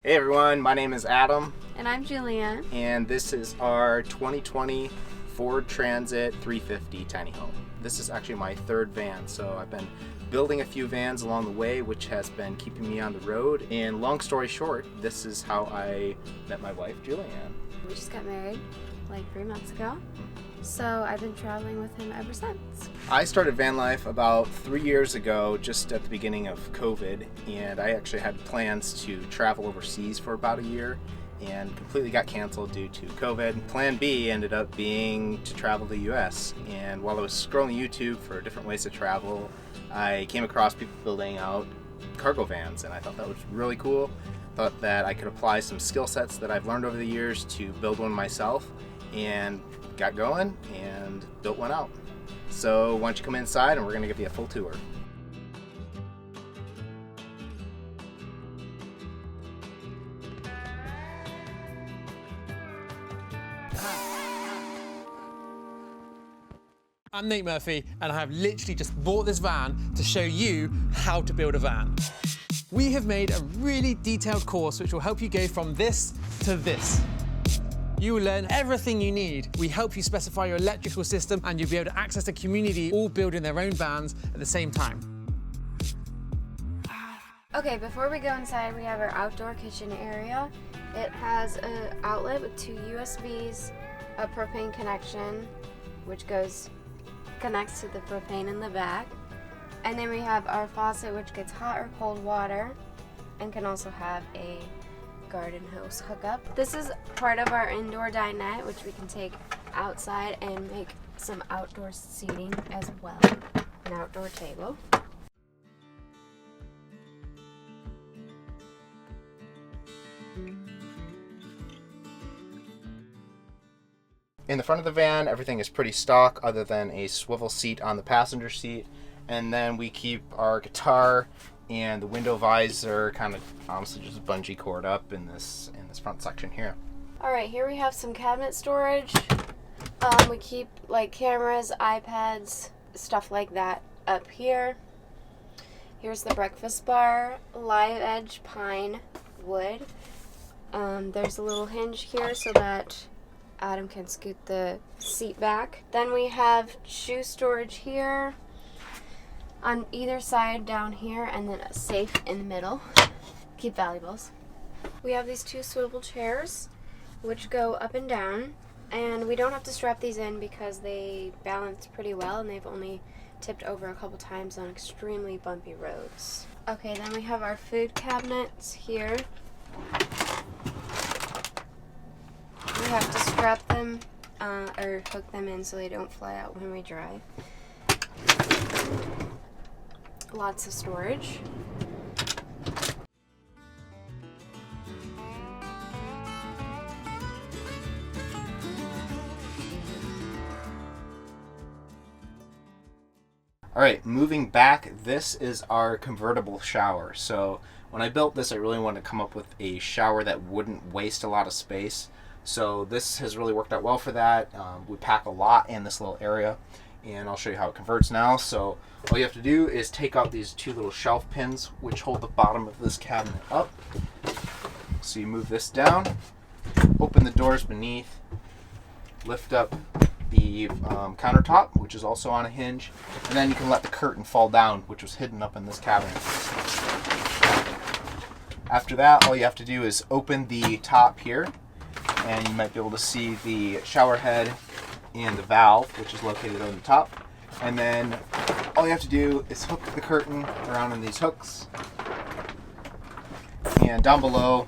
Hey everyone, my name is Adam, And I'm Julianne. and this is our 2020 Ford Transit 350 tiny home. This is actually my third van, so I've been building a few vans along the way, which has been keeping me on the road. And long story short, this is how I met my wife, Julianne. We just got married like 3 months ago, so I've been traveling with him ever since. I started van life about 3 years ago, just at the beginning of COVID, and I actually had plans to travel overseas for about a year and completely got canceled due to COVID. Plan B ended up being to travel to the US, and while I was scrolling YouTube for different ways to travel, I came across people building out cargo vans, and I thought that was really cool. Thought that I could apply some skill sets that I've learned over the years to build one myself, and got going and built one out. So why don't you come inside and we're going to give you a full tour. I'm Nate Murphy, and I have literally just bought this van to show you how to build a van. We have made a really detailed course which will help you go from this to this. You will learn everything you need. We help you specify your electrical system, and you'll be able to access a community all building their own vans at the same time. Okay, before we go inside, we have our outdoor kitchen area. It has an outlet with 2 USBs, a propane connection, which connects to the propane in the back. And then we have our faucet, which gets hot or cold water and can also have a garden hose hookup. This is part of our indoor dinette, which we can take outside and make some outdoor seating as well. An outdoor table. In the front of the van, everything is pretty stock other than a swivel seat on the passenger seat. And then we keep our guitar and the window visor kind of honestly just bungee cord up in this front section here. All right, here we have some cabinet storage. We keep like cameras, iPads, stuff like that up here. Here's the breakfast bar, live edge pine wood. There's a little hinge here so that Adam can scoot the seat back. Then we have shoe storage here on either side down here, and then a safe in the middle. Keep valuables. We have these 2 swivel chairs which go up and down, and we don't have to strap these in because they balance pretty well, and they've only tipped over a couple times on extremely bumpy roads. Okay, then we have our food cabinets here. We have to strap them or hook them in so they don't fly out when we drive. Lots of storage. All right, moving back, this is our convertible shower. So when I built this, I really wanted to come up with a shower that wouldn't waste a lot of space. So this has really worked out well for that. We pack a lot in this little area, and I'll show you how it converts now. So all you have to do is take out these 2 little shelf pins which hold the bottom of this cabinet up. So you move this down, open the doors beneath, lift up the countertop, which is also on a hinge, and then you can let the curtain fall down, which was hidden up in this cabinet. After that, all you have to do is open the top here, and you might be able to see the shower head and the valve, which is located on the top. And then all you have to do is hook the curtain around in these hooks. And down below,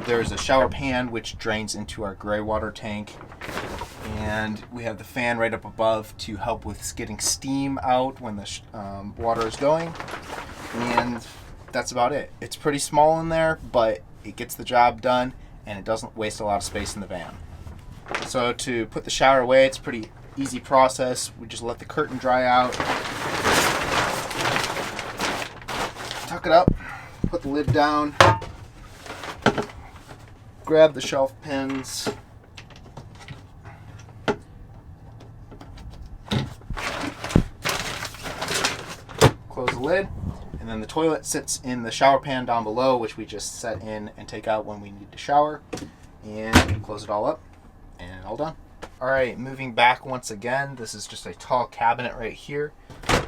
there's a shower pan which drains into our gray water tank. And we have the fan right up above to help with getting steam out when the water is going. And that's about it. It's pretty small in there, but it gets the job done, and it doesn't waste a lot of space in the van. So to put the shower away, it's a pretty easy process. We just let the curtain dry out, tuck it up, put the lid down, grab the shelf pins, close the lid, and then the toilet sits in the shower pan down below, which we just set in and take out when we need to shower. And close it all up, and all done. Alright, moving back once again, this is just a tall cabinet right here.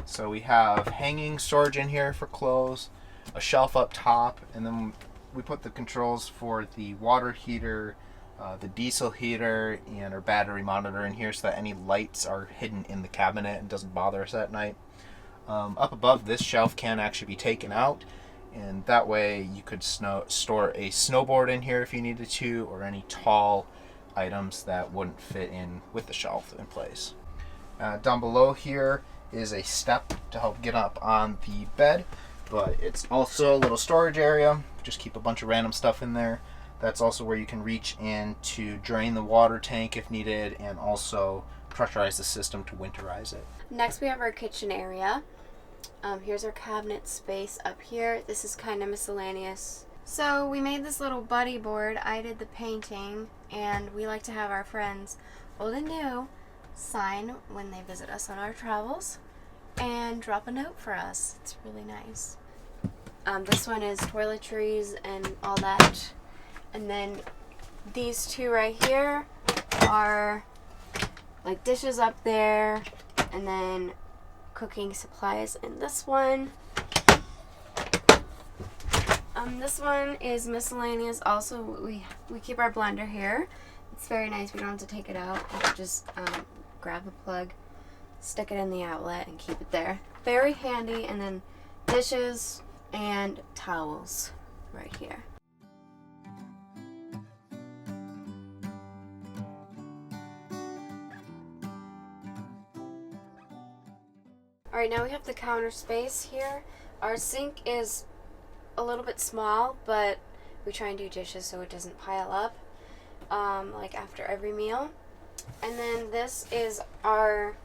So we have hanging storage in here for clothes, a shelf up top, and then we put the controls for the water heater, the diesel heater, and our battery monitor in here so that any lights are hidden in the cabinet and doesn't bother us at night. Up above, this shelf can actually be taken out, and that way you could store a snowboard in here if you needed to, or any tall items that wouldn't fit in with the shelf in place. Down below here is a step to help get up on the bed, but it's also a little storage area. Just keep a bunch of random stuff in there. That's also where you can reach in to drain the water tank if needed, and also pressurize the system to winterize it. Next we have our kitchen area. Here's our cabinet space up here. This is kind of miscellaneous. So we made this little buddy board. I did the painting, and we like to have our friends, old and new, sign when they visit us on our travels and drop a note for us. It's really nice. This one is toiletries and all that. And then these two right here are like dishes up there, and then cooking supplies in this one. This one is miscellaneous. Also, we keep our blender here. It's very nice. We don't have to take it out. We can just grab a plug, stick it in the outlet, and keep it there. Very handy. And then dishes and towels right here. Alright, now we have the counter space here. Our sink is a little bit small, but we try and do dishes so it doesn't pile up, like after every meal. And then this is our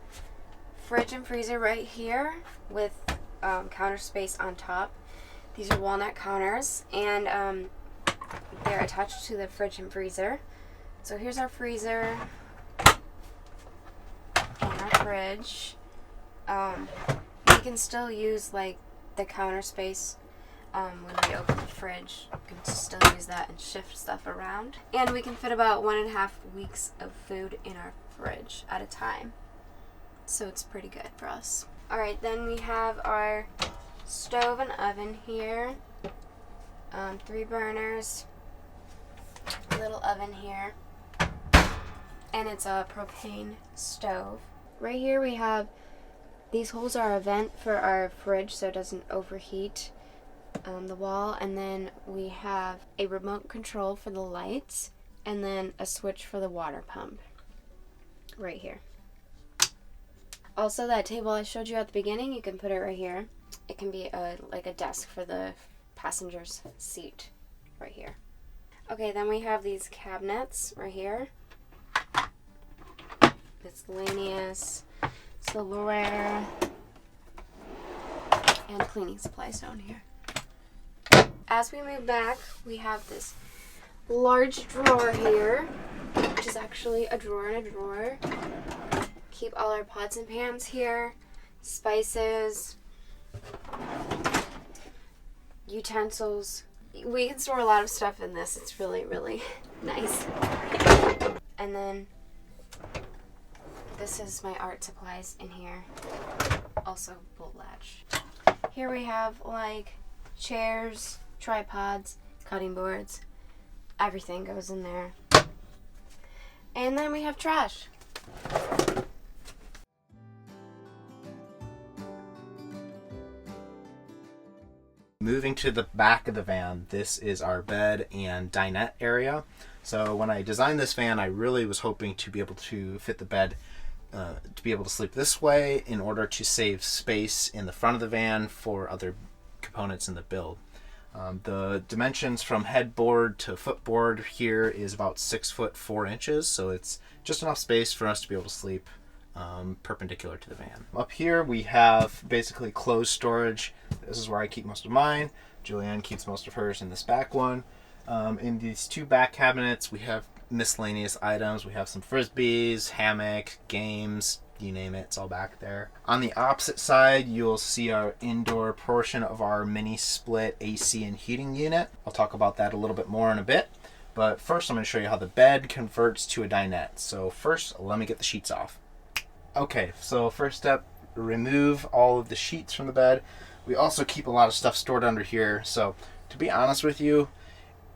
fridge and freezer right here with counter space on top. These are walnut counters, and they're attached to the fridge and freezer. So here's our freezer and our fridge. We can still use like the counter space when we open the fridge. We can still use that and shift stuff around. And we can fit about 1.5 weeks of food in our fridge at a time. So it's pretty good for us. Alright, then we have our stove and oven here. 3 burners. A little oven here. And it's a propane stove. Right here we have, these holes are a vent for our fridge so it doesn't overheat the wall, and then we have a remote control for the lights, and then a switch for the water pump right here. Also, that table I showed you at the beginning, you can put it right here. It can be like a desk for the passenger's seat right here. Okay, then we have these cabinets right here. Miscellaneous, silverware, and cleaning supplies down here. As we move back, we have this large drawer here, which is actually a drawer in a drawer. Keep all our pots and pans here, spices, utensils. We can store a lot of stuff in this. It's really, really nice. And then this is my art supplies in here. Also bolt latch. Here we have like chairs, tripods, cutting boards. Everything goes in there. And then we have trash. Moving to the back of the van, this is our bed and dinette area. So when I designed this van, I really was hoping to be able to fit the bed to be able to sleep this way in order to save space in the front of the van for other components in the build. The dimensions from headboard to footboard here is about 6 foot 4 inches, so it's just enough space for us to be able to sleep perpendicular to the van. Up here we have basically closed storage. This is where I keep most of mine. Julianne keeps most of hers in this back one. In these 2 back cabinets we have miscellaneous items. We have some frisbees, hammock, games, you name it, it's all back there. On the opposite side, you'll see our indoor portion of our mini split AC and heating unit. I'll talk about that a little bit more in a bit. But first, I'm going to show you how the bed converts to a dinette. So first, let me get the sheets off. Okay, so first step, remove all of the sheets from the bed. We also keep a lot of stuff stored under here. So to be honest with you,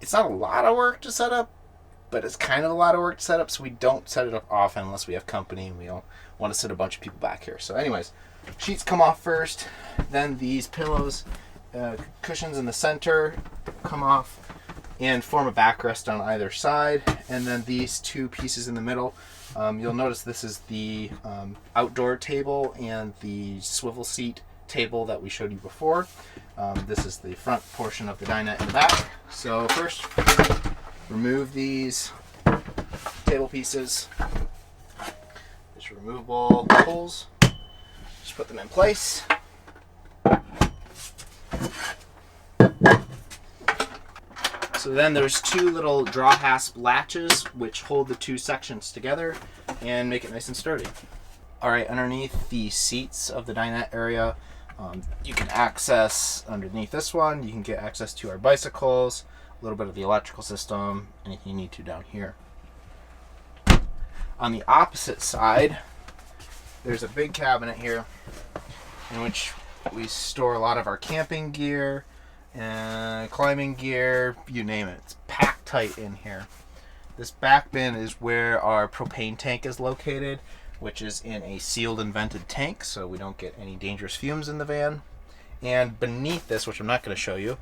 it's not a lot of work to set up, but it's kind of a lot of work to set up, so we don't set it up often unless we have company and we don't want to sit a bunch of people back here. So anyways, sheets come off first, then these pillows, cushions in the center come off and form a backrest on either side, and then these two pieces in the middle. You'll notice this is the outdoor table and the swivel seat table that we showed you before. This is the front portion of the dinette in the back. So first, remove these table pieces. Just removable holes. Just put them in place. So then there's two little draw hasp latches which hold the two sections together and make it nice and sturdy. Alright, underneath the seats of the dinette area, you can access, underneath this one, you can get access to our bicycles, a little bit of the electrical system, anything you need to down here. On the opposite side, there's a big cabinet here in which we store a lot of our camping gear and climbing gear, you name it. It's packed tight in here. This back bin is where our propane tank is located, which is in a sealed and vented tank, so we don't get any dangerous fumes in the van. And beneath this, which I'm not going to show you,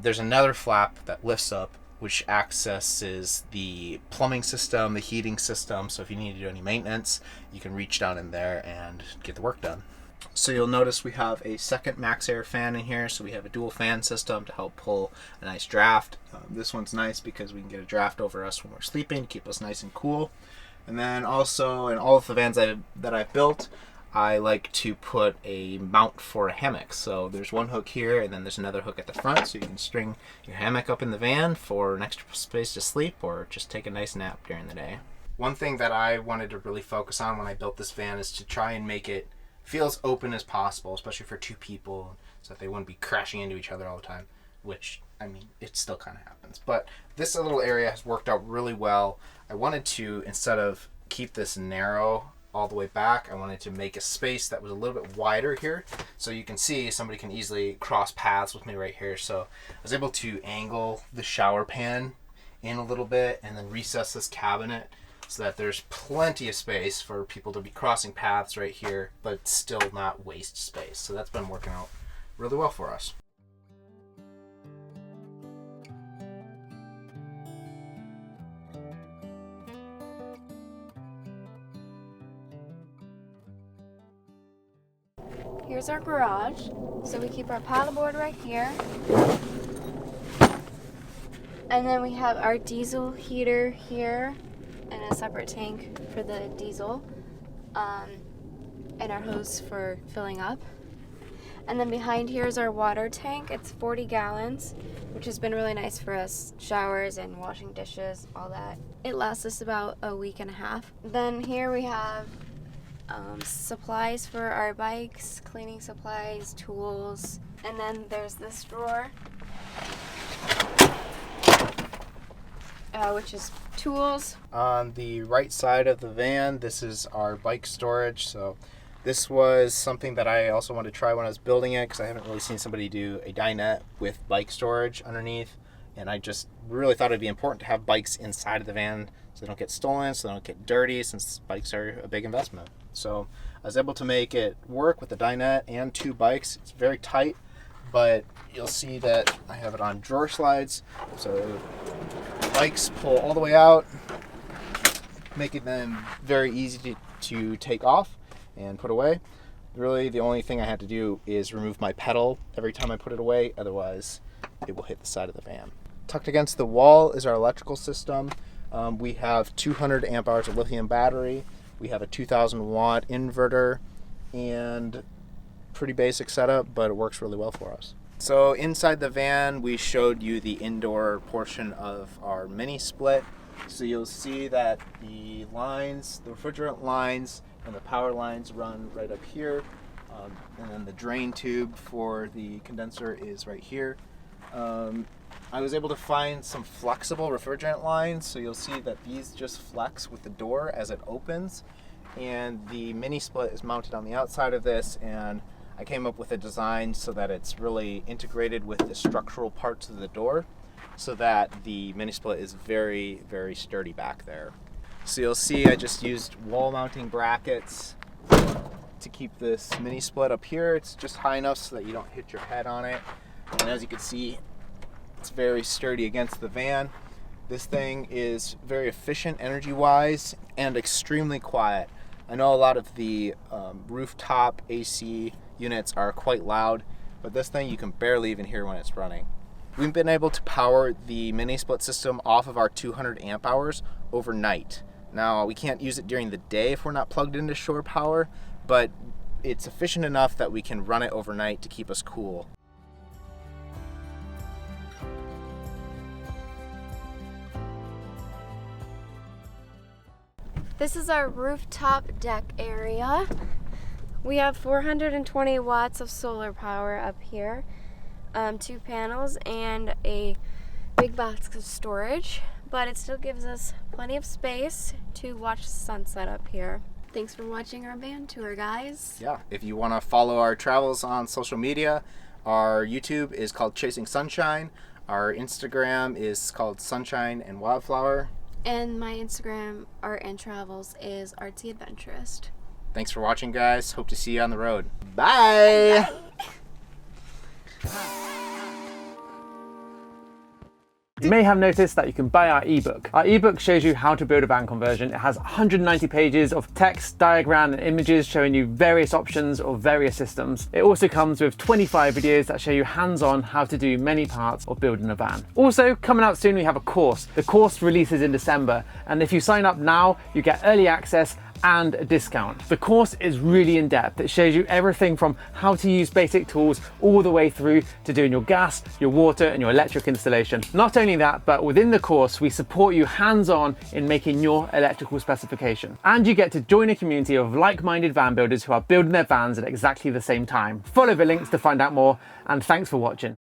there's another flap that lifts up, which accesses the plumbing system, the heating system, so if you need to do any maintenance, you can reach down in there and get the work done. So you'll notice we have a second max air fan in here, so we have a dual fan system to help pull a nice draft. This one's nice because we can get a draft over us when we're sleeping, keep us nice and cool. And then also in all of the vans that I've built, I like to put a mount for a hammock. So there's one hook here and then there's another hook at the front, so you can string your hammock up in the van for an extra space to sleep or just take a nice nap during the day. One thing that I wanted to really focus on when I built this van is to try and make it feel as open as possible, especially for two people, so that they wouldn't be crashing into each other all the time, which, I mean, it still kind of happens. But this little area has worked out really well. I wanted to, instead of keep this narrow all the way back, I wanted to make a space that was a little bit wider here, so you can see somebody can easily cross paths with me right here. So I was able to angle the shower pan in a little bit and then recess this cabinet so that there's plenty of space for people to be crossing paths right here, but still not waste space. So that's been working out really well for us. Here's our garage. So we keep our paddleboard right here. And then we have our diesel heater here and a separate tank for the diesel, and our hose for filling up. And then behind here is our water tank. It's 40 gallons, which has been really nice for us. Showers and washing dishes, all that. It lasts us about a week and a half. Then here we have supplies for our bikes, cleaning supplies, tools. And then there's this drawer, which is tools. On the right side of the van, this is our bike storage. So this was something that I also wanted to try when I was building it, because I haven't really seen somebody do a dinette with bike storage underneath, and I just really thought it'd be important to have bikes inside of the van so they don't get stolen, so they don't get dirty, since bikes are a big investment. So I was able to make it work with the dinette and two bikes. It's very tight, but you'll see that I have it on drawer slides, so bikes pull all the way out, making them very easy to take off and put away. Really, the only thing I had to do is remove my pedal every time I put it away, otherwise it will hit the side of the van. Tucked against the wall is our electrical system. We have 200 amp hours of lithium battery. We have a 2000 watt inverter, and pretty basic setup, but it works really well for us. So inside the van, we showed you the indoor portion of our mini split. So you'll see that the lines, the refrigerant lines, and the power lines run right up here. And then the drain tube for the condenser is right here. I was able to find some flexible refrigerant lines, so you'll see that these just flex with the door as it opens, and the mini split is mounted on the outside of this, and I came up with a design so that it's really integrated with the structural parts of the door, so that the mini split is very, very sturdy back there. So you'll see I just used wall mounting brackets to keep this mini split up here. It's just high enough so that you don't hit your head on it. And as you can see, it's very sturdy against the van. This thing is very efficient energy-wise and extremely quiet. I know a lot of the rooftop AC units are quite loud, but this thing you can barely even hear when it's running. We've been able to power the mini split system off of our 200 amp hours overnight. Now, we can't use it during the day if we're not plugged into shore power, but it's efficient enough that we can run it overnight to keep us cool. This is our rooftop deck area. We have 420 watts of solar power up here, 2 panels and a big box of storage, but it still gives us plenty of space to watch the sunset up here. Thanks for watching our van tour, guys. Yeah, if you want to follow our travels on social media, our YouTube is called Chasing Sunshine. Our Instagram is called Sunshine and Wildflower. And my Instagram, Art and Travels, is Artsy Adventurist. Thanks for watching, guys. Hope to see you on the road. Bye! You may have noticed that you can buy our ebook. Our ebook shows you how to build a van conversion. It has 190 pages of text, diagram, and images showing you various options of various systems. It also comes with 25 videos that show you hands-on how to do many parts of building a van. Also, coming out soon, we have a course. The course releases in December, and if you sign up now, you get early access and a discount. The course is really in depth. It shows you everything from how to use basic tools all the way through to doing your gas, your water, and your electric installation. Not only that, but within the course, we support you hands-on in making your electrical specification. And you get to join a community of like-minded van builders who are building their vans at exactly the same time. Follow the links to find out more, and thanks for watching.